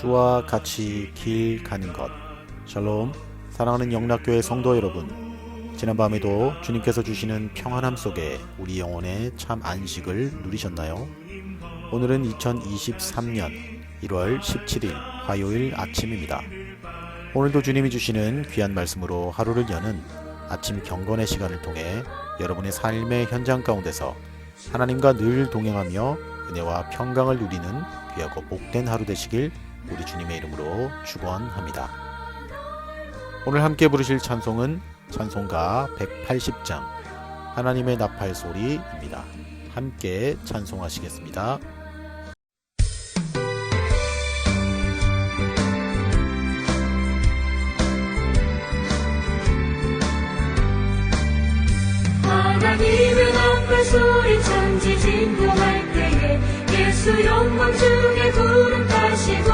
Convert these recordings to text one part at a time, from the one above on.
예수와 같이 길 가는 것. 샬롬, 사랑하는 영락교회 성도 여러분, 지난밤에도 주님께서 주시는 평안함 속에 우리 영혼의 참 안식을 누리셨나요? 오늘은 2023년 1월 17일 화요일 아침입니다. 오늘도 주님이 주시는 귀한 말씀으로 하루를 여는 아침 경건의 시간을 통해 여러분의 삶의 현장 가운데서 하나님과 늘 동행하며 은혜와 평강을 누리는 귀하고 복된 하루 되시길 우리 주님의 이름으로 축원합니다. 오늘 함께 부르실 찬송은 찬송가 180장 하나님의 나팔 소리입니다. 함께 찬송하시겠습니다. 하나님의 나팔 소리 천지 진동할 때에 예수 영광 중에 구름 타시고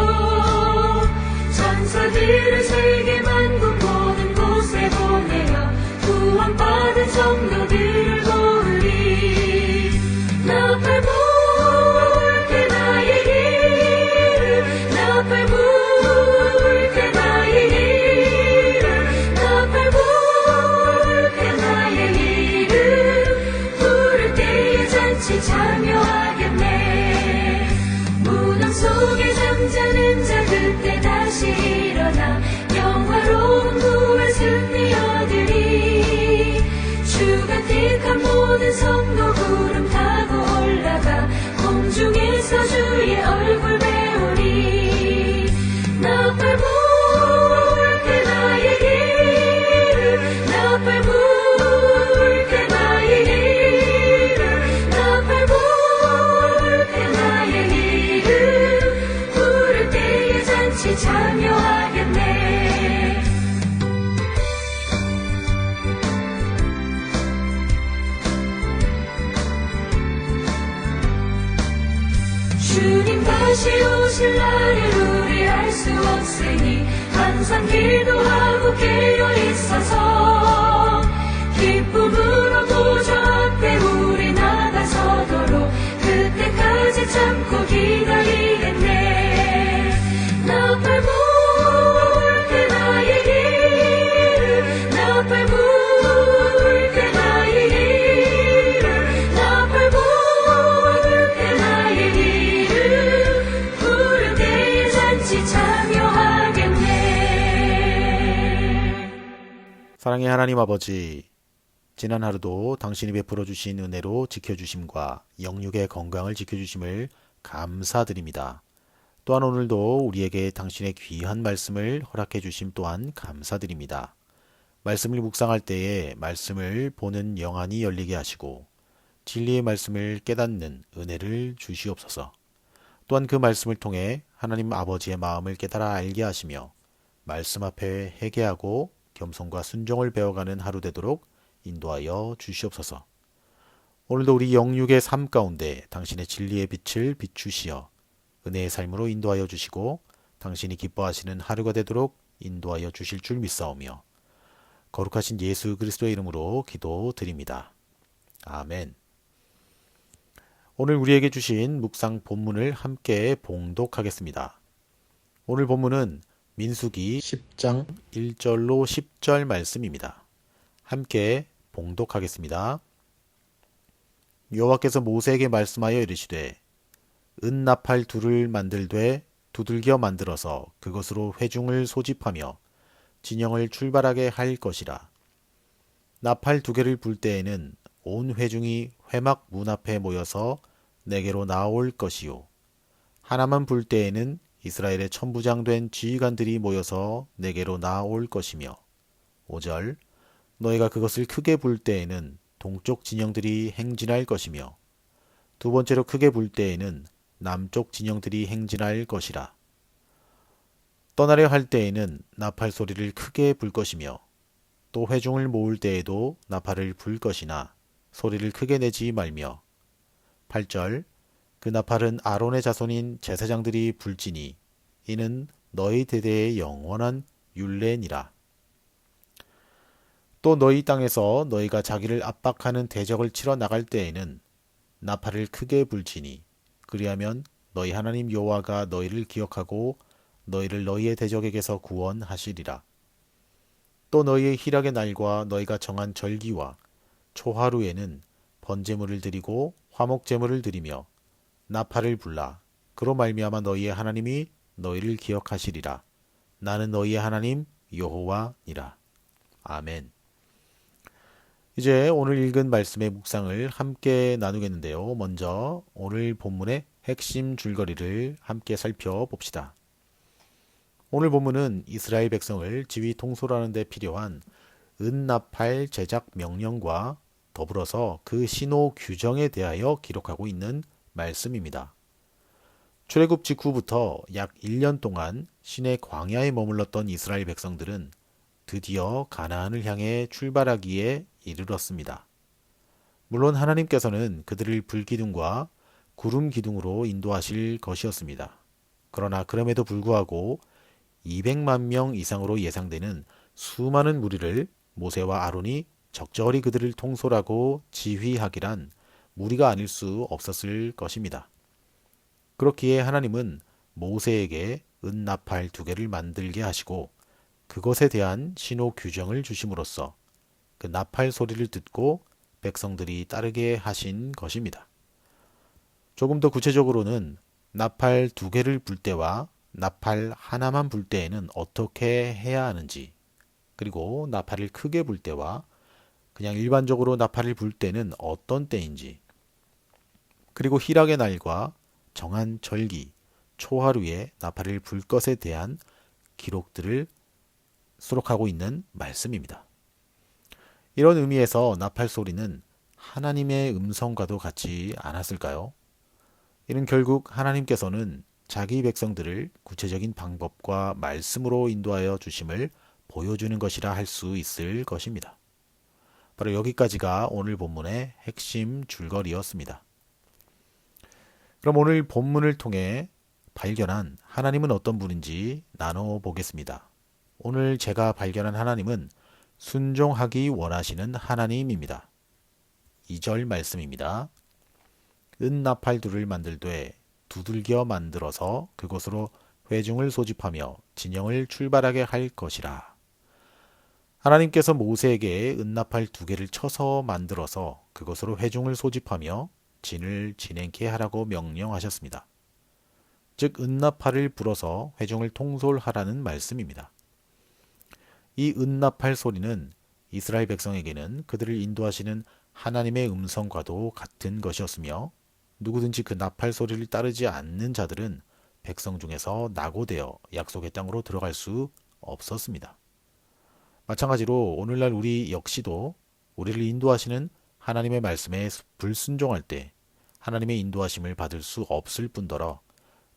천사들을 세계 만국 모든 곳에 보내어 구원받은 성도들을 모으리. 나팔 불 때 나의 길을 나팔 불 때 나의 길을 나팔 불 때 나의 길을 부를 때에 잔치 참여하겠네. 무덤 속에 잠자는 자 그때 다시 일어나 영화로운 구원 승리 얻으리. 주가 택한 모든 성도 구름 타고 올라가 공중에서 주의 얼굴 배우리. 나팔 불 때 나의 길을 나팔 불 때 나의 길을 나팔 불 때 나의 길을 부를 때에 잔치 참여하겠네. 주님 다시 오실 날을 우리 알 수 없으니 항상 기도하고 깨어 있어서 기쁨으로 보좌 앞에 우리 나가서도록 그때까지 참고 기다리겠네. 나팔 불 때 나의 길을 나팔 불 때 나의 길을 나팔 불 때 나의 길을 부를 때에 잔치 참여하겠네. 사랑의 하나님 아버지, 지난 하루도 당신이 베풀어 주신 은혜로 지켜주심과 영육의 건강을 지켜주심을 감사드립니다. 또한 오늘도 우리에게 당신의 귀한 말씀을 허락해 주심 또한 감사드립니다. 말씀을 묵상할 때에 말씀을 보는 영안이 열리게 하시고 진리의 말씀을 깨닫는 은혜를 주시옵소서. 또한 그 말씀을 통해 하나님 아버지의 마음을 깨달아 알게 하시며 말씀 앞에 회개하고 겸손과 순종을 배워가는 하루 되도록 인도하여 주시옵소서. 오늘도 우리 영육의 삶 가운데 당신의 진리의 빛을 비추시어 은혜의 삶으로 인도하여 주시고 당신이 기뻐하시는 하루가 되도록 인도하여 주실 줄 믿사오며 거룩하신 예수 그리스도의 이름으로 기도드립니다. 아멘. 오늘 우리에게 주신 묵상 본문을 함께 봉독하겠습니다. 오늘 본문은 민수기 10장 1절로 10절 말씀입니다. 함께 봉독하겠습니다. 여호와께서 모세에게 말씀하여 이르시되 은나팔 둘을 만들되 두들겨 만들어서 그것으로 회중을 소집하며 진영을 출발하게 할 것이라. 나팔 두 개를 불 때에는 온 회중이 회막 문 앞에 모여서 내게로 나올 것이요 하나만 불 때에는 이스라엘의 천부장 된 지휘관들이 모여서 내게로 나올 것이며 5절 너희가 그것을 크게 불 때에는 동쪽 진영들이 행진할 것이며 두 번째로 크게 불 때에는 남쪽 진영들이 행진할 것이라. 떠나려 할 때에는 나팔 소리를 크게 불 것이며 또 회중을 모을 때에도 나팔을 불 것이나 소리를 크게 내지 말며 8절 그 나팔은 아론의 자손인 제사장들이 불지니 이는 너희 대대의 영원한 율례니라. 또 너희 땅에서 너희가 자기를 압박하는 대적을 치러 나갈 때에는 나팔을 크게 불지니 그리하면 너희 하나님 여호와가 너희를 기억하고 너희를 너희의 대적에게서 구원하시리라. 또 너희의 희락의 날과 너희가 정한 절기와 초하루에는 번제물을 드리고 화목제물을 드리며 나팔을 불라. 그로 말미암아 너희의 하나님이 너희를 기억하시리라. 나는 너희의 하나님 여호와니라. 아멘. 이제 오늘 읽은 말씀의 묵상을 함께 나누겠는데요. 먼저 오늘 본문의 핵심 줄거리를 함께 살펴봅시다. 오늘 본문은 이스라엘 백성을 지휘 통솔하는 데 필요한 은나팔 제작 명령과 더불어서 그 신호 규정에 대하여 기록하고 있는 말씀입니다. 출애굽 직후부터 약 1년 동안 신의 광야에 머물렀던 이스라엘 백성들은 드디어 가나안을 향해 출발하기에 이르렀습니다. 물론 하나님께서는 그들을 불기둥과 구름 기둥으로 인도하실 것이었습니다. 그러나 그럼에도 불구하고 200만 명 이상으로 예상되는 수많은 무리를 모세와 아론이 적절히 그들을 통솔하고 지휘하기란 무리가 아닐 수 없었을 것입니다. 그렇기에 하나님은 모세에게 은나팔 2개를 만들게 하시고 그것에 대한 신호 규정을 주심으로써 그 나팔 소리를 듣고 백성들이 따르게 하신 것입니다. 조금 더 구체적으로는 나팔 2개를 불 때와 나팔 하나만 불 때에는 어떻게 해야 하는지, 그리고 나팔을 크게 불 때와 그냥 일반적으로 나팔을 불 때는 어떤 때인지, 그리고 희락의 날과 정한 절기, 초하루에 나팔을 불 것에 대한 기록들을 수록하고 있는 말씀입니다. 이런 의미에서 나팔 소리는 하나님의 음성과도 같지 않았을까요? 이는 결국 하나님께서는 자기 백성들을 구체적인 방법과 말씀으로 인도하여 주심을 보여주는 것이라 할 수 있을 것입니다. 바로 여기까지가 오늘 본문의 핵심 줄거리였습니다. 그럼 오늘 본문을 통해 발견한 하나님은 어떤 분인지 나눠보겠습니다. 오늘 제가 발견한 하나님은 순종하기 원하시는 하나님입니다. 2절 말씀입니다. 은나팔 둘을 만들되 두들겨 만들어서 그곳으로 회중을 소집하며 진영을 출발하게 할 것이라. 하나님께서 모세에게 은나팔 2개를 쳐서 만들어서 그곳으로 회중을 소집하며 진을 진행케 하라고 명령하셨습니다. 즉 은나팔을 불어서 회중을 통솔하라는 말씀입니다. 이 은나팔 소리는 이스라엘 백성에게는 그들을 인도하시는 하나님의 음성과도 같은 것이었으며 누구든지 그 나팔 소리를 따르지 않는 자들은 백성 중에서 낙오되어 약속의 땅으로 들어갈 수 없었습니다. 마찬가지로 오늘날 우리 역시도 우리를 인도하시는 하나님의 말씀에 불순종할 때 하나님의 인도하심을 받을 수 없을 뿐더러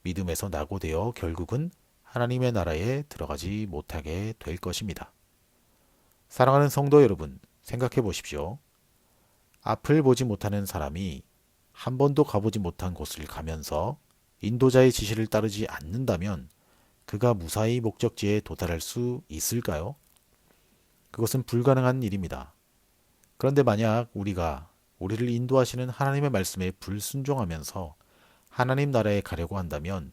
믿음에서 낙오되어 결국은 하나님의 나라에 들어가지 못하게 될 것입니다. 사랑하는 성도 여러분, 생각해 보십시오. 앞을 보지 못하는 사람이 한 번도 가보지 못한 곳을 가면서 인도자의 지시를 따르지 않는다면 그가 무사히 목적지에 도달할 수 있을까요? 그것은 불가능한 일입니다. 그런데 만약 우리가 우리를 인도하시는 하나님의 말씀에 불순종하면서 하나님 나라에 가려고 한다면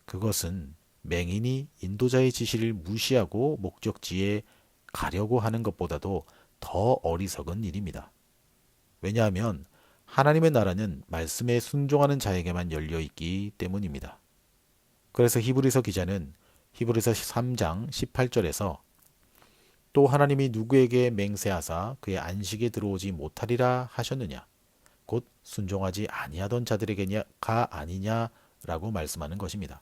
그것은 맹인이 인도자의 지시를 무시하고 목적지에 가려고 하는 것보다도 더 어리석은 일입니다. 왜냐하면 하나님의 나라는 말씀에 순종하는 자에게만 열려있기 때문입니다. 그래서 히브리서 기자는 히브리서 3장 18절에서 또 하나님이 누구에게 맹세하사 그의 안식에 들어오지 못하리라 하셨느냐 곧 순종하지 아니하던 자들에게가 아니냐라고 말씀하는 것입니다.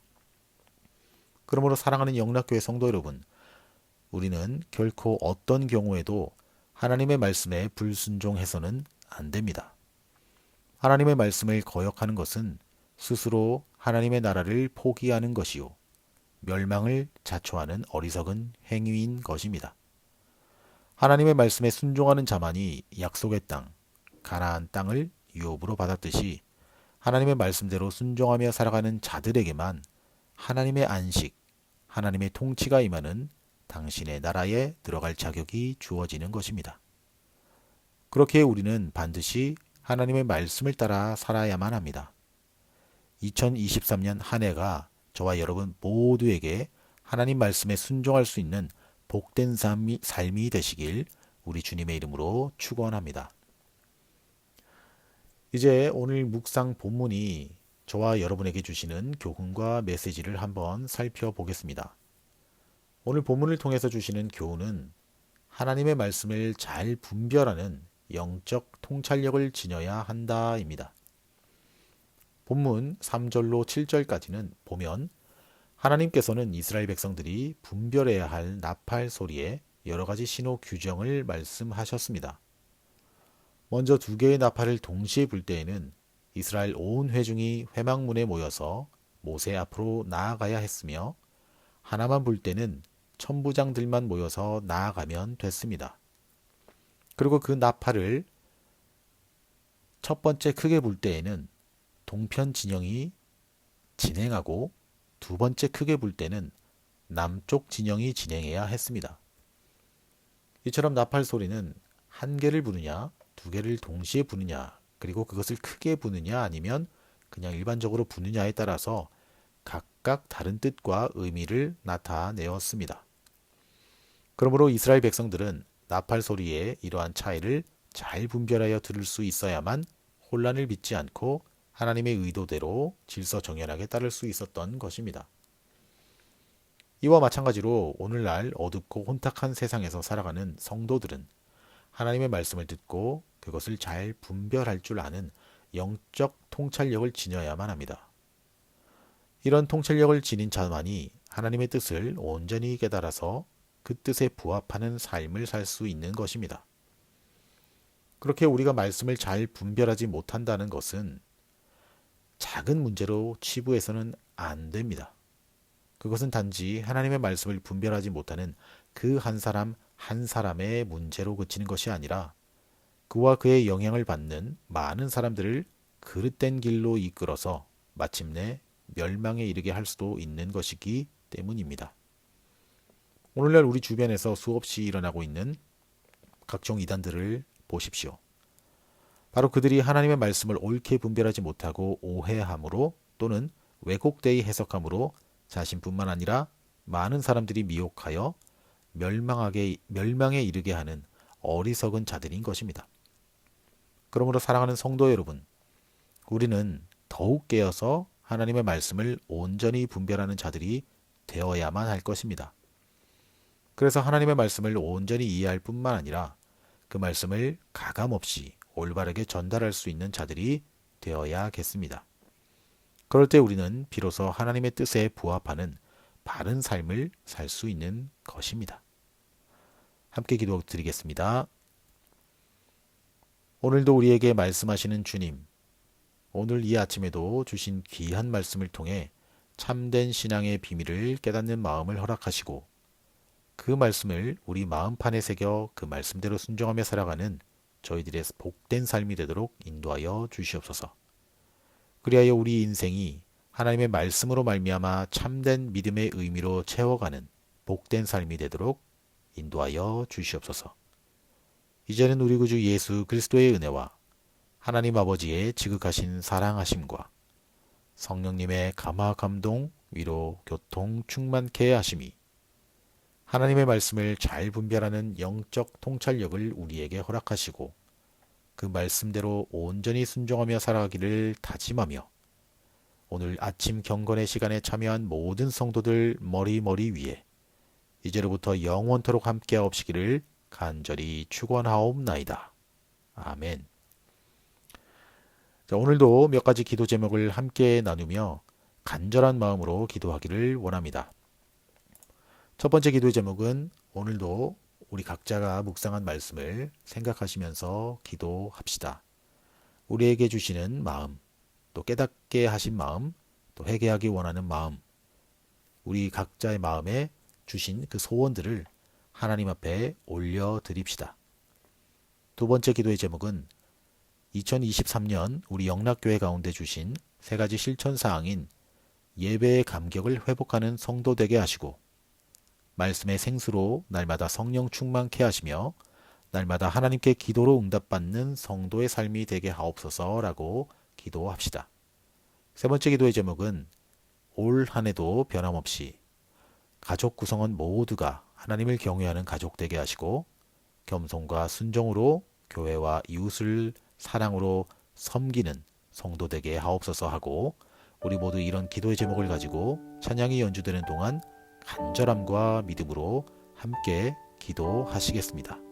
그러므로 사랑하는 영락교회 성도 여러분, 우리는 결코 어떤 경우에도 하나님의 말씀에 불순종해서는 안 됩니다. 하나님의 말씀을 거역하는 것은 스스로 하나님의 나라를 포기하는 것이요 멸망을 자초하는 어리석은 행위인 것입니다. 하나님의 말씀에 순종하는 자만이 약속의 땅, 가나안 땅을 유업으로 받았듯이 하나님의 말씀대로 순종하며 살아가는 자들에게만 하나님의 안식, 하나님의 통치가 임하는 당신의 나라에 들어갈 자격이 주어지는 것입니다. 그렇게 우리는 반드시 하나님의 말씀을 따라 살아야만 합니다. 2023년 한 해가 저와 여러분 모두에게 하나님 말씀에 순종할 수 있는 복된 삶이 되시길 우리 주님의 이름으로 축원합니다. 이제 오늘 묵상 본문이 저와 여러분에게 주시는 교훈과 메시지를 한번 살펴보겠습니다. 오늘 본문을 통해서 주시는 교훈은 하나님의 말씀을 잘 분별하는 영적 통찰력을 지녀야 한다입니다. 본문 3절로 7절까지는 보면 하나님께서는 이스라엘 백성들이 분별해야 할 나팔 소리에 여러 가지 신호 규정을 말씀하셨습니다. 먼저 두 개의 나팔을 동시에 불 때에는 이스라엘 온 회중이 회막문에 모여서 모세 앞으로 나아가야 했으며 하나만 불 때는 천부장들만 모여서 나아가면 됐습니다. 그리고 그 나팔을 첫 번째 크게 불 때에는 동편 진영이 진행하고 두 번째 크게 불 때는 남쪽 진영이 진행해야 했습니다. 이처럼 나팔 소리는 한 개를 부느냐, 두 개를 동시에 부느냐, 그리고 그것을 크게 부느냐 아니면 그냥 일반적으로 부느냐에 따라서 각각 다른 뜻과 의미를 나타내었습니다. 그러므로 이스라엘 백성들은 나팔 소리의 이러한 차이를 잘 분별하여 들을 수 있어야만 혼란을 빚지 않고 하나님의 의도대로 질서정연하게 따를 수 있었던 것입니다. 이와 마찬가지로 오늘날 어둡고 혼탁한 세상에서 살아가는 성도들은 하나님의 말씀을 듣고 그것을 잘 분별할 줄 아는 영적 통찰력을 지녀야만 합니다. 이런 통찰력을 지닌 자만이 하나님의 뜻을 온전히 깨달아서 그 뜻에 부합하는 삶을 살 수 있는 것입니다. 그렇게 우리가 말씀을 잘 분별하지 못한다는 것은 작은 문제로 치부해서는 안 됩니다. 그것은 단지 하나님의 말씀을 분별하지 못하는 그 한 사람 한 사람의 문제로 그치는 것이 아니라 그와 그의 영향을 받는 많은 사람들을 그릇된 길로 이끌어서 마침내 멸망에 이르게 할 수도 있는 것이기 때문입니다. 오늘날 우리 주변에서 수없이 일어나고 있는 각종 이단들을 보십시오. 바로 그들이 하나님의 말씀을 옳게 분별하지 못하고 오해함으로 또는 왜곡되이 해석함으로 자신뿐만 아니라 많은 사람들이 미혹하여 멸망에 이르게 하는 어리석은 자들인 것입니다. 그러므로 사랑하는 성도 여러분, 우리는 더욱 깨어서 하나님의 말씀을 온전히 분별하는 자들이 되어야만 할 것입니다. 그래서 하나님의 말씀을 온전히 이해할 뿐만 아니라 그 말씀을 가감없이 올바르게 전달할 수 있는 자들이 되어야겠습니다. 그럴 때 우리는 비로소 하나님의 뜻에 부합하는 바른 삶을 살 수 있는 것입니다. 함께 기도드리겠습니다. 오늘도 우리에게 말씀하시는 주님, 오늘 이 아침에도 주신 귀한 말씀을 통해 참된 신앙의 비밀을 깨닫는 마음을 허락하시고 그 말씀을 우리 마음판에 새겨 그 말씀대로 순종하며 살아가는 저희들의 복된 삶이 되도록 인도하여 주시옵소서. 그리하여 우리 인생이 하나님의 말씀으로 말미암아 참된 믿음의 의미로 채워가는 복된 삶이 되도록 인도하여 주시옵소서. 이제는 우리 구주 예수 그리스도의 은혜와 하나님 아버지의 지극하신 사랑하심과 성령님의 감화 감동 위로 교통 충만케 하심이 하나님의 말씀을 잘 분별하는 영적 통찰력을 우리에게 허락하시고 그 말씀대로 온전히 순종하며 살아가기를 다짐하며 오늘 아침 경건의 시간에 참여한 모든 성도들 머리 위에 이제로부터 영원토록 함께하옵시기를 간절히 축원하옵나이다. 아멘. 자, 오늘도 몇 가지 기도 제목을 함께 나누며 간절한 마음으로 기도하기를 원합니다. 첫 번째 기도 제목은 오늘도 우리 각자가 묵상한 말씀을 생각하시면서 기도합시다. 우리에게 주시는 마음, 또 깨닫게 하신 마음, 또 회개하기 원하는 마음, 우리 각자의 마음에 주신 그 소원들을 하나님 앞에 올려드립시다. 두 번째 기도의 제목은 2023년 우리 영락교회 가운데 주신 세 가지 실천사항인 예배의 감격을 회복하는 성도 되게 하시고 말씀의 생수로 날마다 성령 충만케 하시며 날마다 하나님께 기도로 응답받는 성도의 삶이 되게 하옵소서라고 기도합시다. 세 번째 기도의 제목은 올 한 해도 변함없이 가족 구성원 모두가 하나님을 경외하는 가족 되게 하시고 겸손과 순종으로 교회와 이웃을 사랑으로 섬기는 성도 되게 하옵소서 하고 우리 모두 이런 기도의 제목을 가지고 찬양이 연주되는 동안 간절함과 믿음으로 함께 기도하시겠습니다.